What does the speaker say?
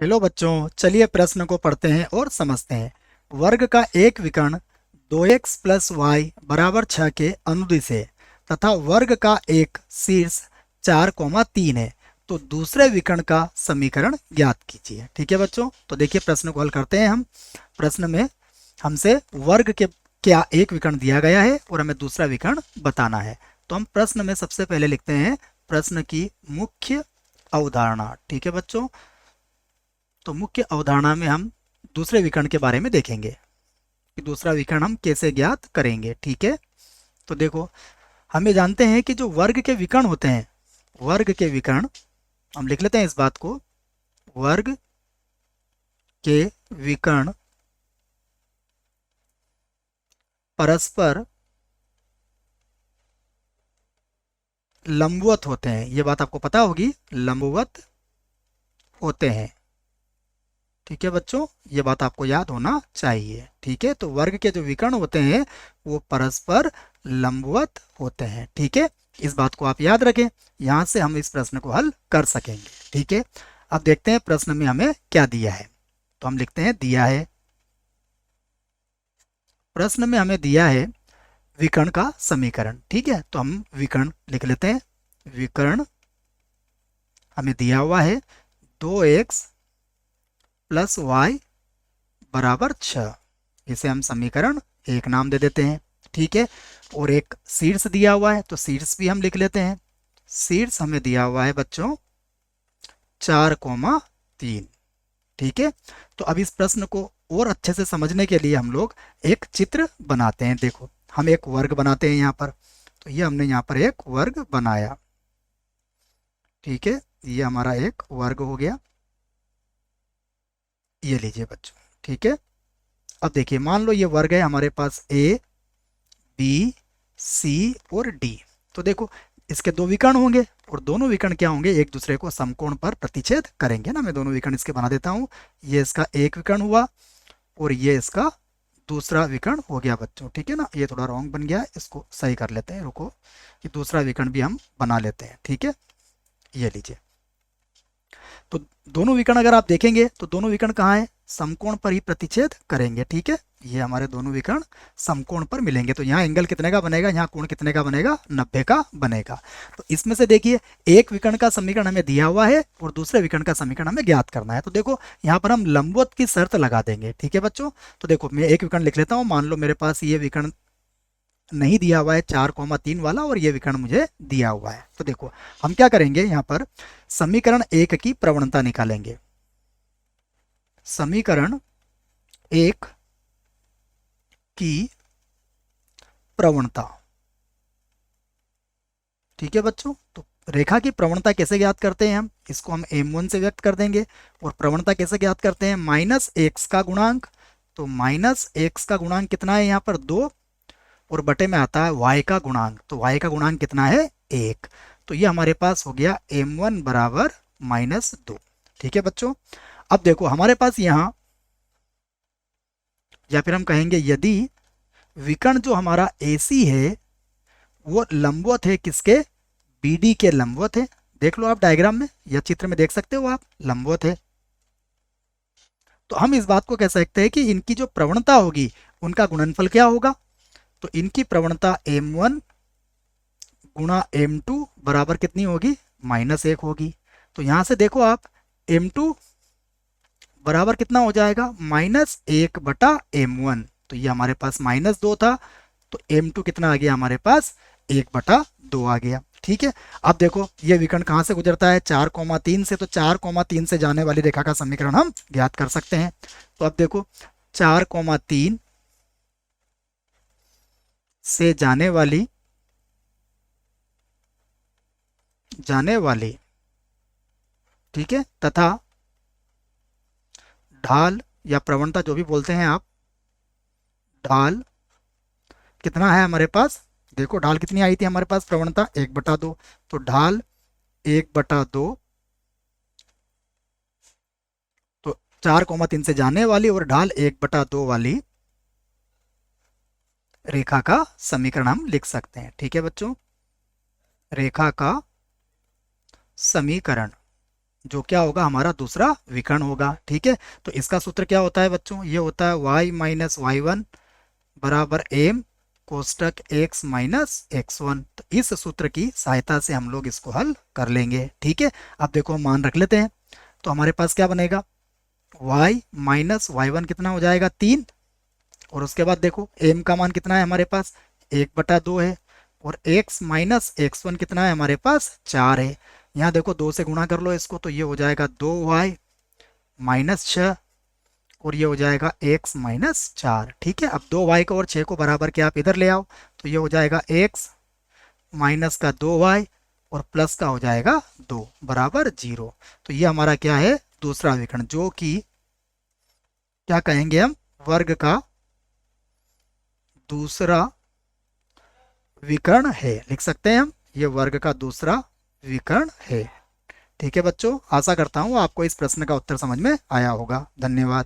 Hello बच्चों, चलिए प्रश्न को पढ़ते हैं और समझते हैं। वर्ग का एक विकर्ण 2x प्लस वाई बराबर 6 के अनुदिश है तथा वर्ग का एक शीर्ष 4, 3 है, तो दूसरे विकर्ण का समीकरण ज्ञात कीजिए। ठीक है बच्चों, तो देखिए प्रश्न को हल करते हैं हम। प्रश्न में हमसे वर्ग के क्या एक विकर्ण दिया गया है और हमें दूसरा विकर्ण बताना है। तो हम प्रश्न में सबसे पहले लिखते हैं प्रश्न की मुख्य अवधारणा। ठीक है बच्चों, तो मुख्य अवधारणा में हम दूसरे विकर्ण के बारे में देखेंगे कि दूसरा विकर्ण हम कैसे ज्ञात करेंगे। ठीक है, तो देखो, हमें जानते हैं कि जो वर्ग के विकर्ण होते हैं, वर्ग के विकर्ण, हम लिख लेते हैं इस बात को, वर्ग के विकर्ण परस्पर लंबवत होते हैं। ये बात आपको पता होगी, लंबवत होते हैं। ठीक है बच्चों, ये बात आपको याद होना चाहिए। ठीक है, तो वर्ग के जो विकर्ण होते हैं वो परस्पर लंबवत होते हैं। ठीक है, इस बात को आप याद रखें, यहां से हम इस प्रश्न को हल कर सकेंगे। ठीक है, अब देखते हैं प्रश्न में हमें क्या दिया है। तो हम लिखते हैं दिया है, प्रश्न में हमें दिया है विकर्ण का समीकरण। ठीक है, तो हम विकर्ण लिख लेते हैं। विकर्ण हमें दिया हुआ है 2x प्लस वाई बराबर 6। इसे हम समीकरण एक नाम दे देते हैं। ठीक है, और एक शीर्ष दिया हुआ है तो शीर्ष भी हम लिख लेते हैं। शीर्ष हमें दिया हुआ है बच्चों 4, 3। ठीक है, तो अब इस प्रश्न को और अच्छे से समझने के लिए हम लोग एक चित्र बनाते हैं। देखो, हम एक वर्ग बनाते हैं यहाँ पर। तो ये हमने यहाँ पर एक वर्ग बनाया। ठीक है, ये हमारा एक वर्ग हो गया। ये लीजिए बच्चों। ठीक है, अब देखिए, मान लो ये वर्ग है हमारे पास ए बी सी और डी। तो देखो, इसके दो विकर्ण होंगे और दोनों विकर्ण क्या होंगे, एक दूसरे को समकोण पर प्रतिच्छेद करेंगे ना। मैं दोनों विकर्ण इसके बना देता हूँ। ये इसका एक विकर्ण हुआ और ये इसका दूसरा विकर्ण हो गया बच्चों। ठीक है ना, ये थोड़ा रॉन्ग बन गया, इसको सही कर लेते हैं। रुको, ये दूसरा विकर्ण भी हम बना लेते हैं। ठीक है, ये लीजिए। तो दोनों विकर्ण अगर आप देखेंगे तो दोनों विकर्ण कहाँ है, समकोण पर ही प्रतिच्छेद करेंगे। ठीक है, ये हमारे दोनों विकर्ण समकोण पर मिलेंगे। तो यहाँ एंगल कितने का बनेगा, यहाँ कोण कितने का बनेगा, 90 का बनेगा। तो इसमें से देखिए, एक विकर्ण का समीकरण हमें दिया हुआ है और दूसरे विकर्ण का समीकरण हमें ज्ञात करना है। तो देखो, यहाँ पर हम लंबवत की शर्त लगा देंगे। ठीक है बच्चों, तो देखो मैं एक विकर्ण लिख लेता हूँ। मान लो मेरे पास ये विकर्ण नहीं दिया हुआ है 4, 3 वाला, और ये विकर्ण मुझे दिया हुआ है। तो देखो, हम क्या करेंगे, यहाँ पर समीकरण एक की प्रवणता निकालेंगे। समीकरण एक की प्रवणता। ठीक है बच्चों, तो रेखा की प्रवणता कैसे ज्ञात करते हैं, हम इसको हम m1 से व्यक्त कर देंगे। और प्रवणता कैसे ज्ञात करते हैं, माइनस एक्स का गुणांक। तो माइनस एक्स का गुणांक कितना है, यहाँ पर 2, और बटे में आता है y का गुणांक। तो y का गुणांक कितना है, 1। तो ये हमारे पास हो गया m1 बराबर -2। ठीक है बच्चों, अब देखो हमारे पास यहाँ, या फिर हम कहेंगे यदि विकर्ण जो हमारा AC है वो लंबवत है किसके, BD के लंबवत है। देख लो आप डायग्राम में या चित्र में देख सकते हो आप, लंबवत है। तो हम इस बात को कह सकते हैं कि इनकी जो प्रवणता होगी उनका गुणनफल क्या होगा। तो इनकी प्रवणता m1 गुणा m2 बराबर कितनी होगी, -1 होगी। तो यहां से देखो आप, m2 बराबर कितना हो जाएगा, -1/m1। तो ये हमारे पास -2 था, तो m2 कितना आ गया हमारे पास, 1/2 आ गया। ठीक है, अब देखो ये विकर्ण कहाँ से गुजरता है, 4, 3 से। तो 4, 3 से जाने वाली रेखा का समीकरण हम ज्ञात कर सकते हैं। तो अब देखो, 4, 3 से जाने वाली, ठीक है, तथा ढाल या प्रवणता जो भी बोलते हैं आप, ढाल कितना है हमारे पास, देखो ढाल कितनी आई थी हमारे पास, प्रवणता 1/2। तो ढाल 1/2, तो 4, 3 से जाने वाली और ढाल 1/2 वाली रेखा का समीकरण हम लिख सकते हैं। ठीक है बच्चों, रेखा का समीकरण जो क्या होगा, हमारा दूसरा विकर्ण होगा। ठीक है, तो इसका सूत्र क्या होता है बच्चों, ये होता है y माइनस वाई वन बराबर m कोष्टक x माइनस x1। तो इस सूत्र की सहायता से हम लोग इसको हल कर लेंगे। ठीक है, अब देखो मान रख लेते हैं। तो हमारे पास क्या बनेगा, y माइनस वाई वन कितना हो जाएगा 3, और उसके बाद देखो m का मान कितना है हमारे पास 1/2 है, और x माइनस x1 कितना है हमारे पास 4 है। यहाँ देखो 2 से गुणा कर लो इसको, तो ये हो जाएगा 2y माइनस 6, और ये हो जाएगा x माइनस 4। ठीक है, अब 2y को और 6 को बराबर के आप इधर ले आओ, तो ये हो जाएगा x माइनस का 2y और प्लस का हो जाएगा 2 बराबर 0। तो ये हमारा क्या है, दूसरा विकर्ण, जो कि क्या कहेंगे हम, वर्ग का दूसरा विकर्ण है, लिख सकते हैं हम, ये वर्ग का दूसरा विकर्ण है। ठीक है बच्चों, आशा करता हूँ आपको इस प्रश्न का उत्तर समझ में आया होगा। धन्यवाद।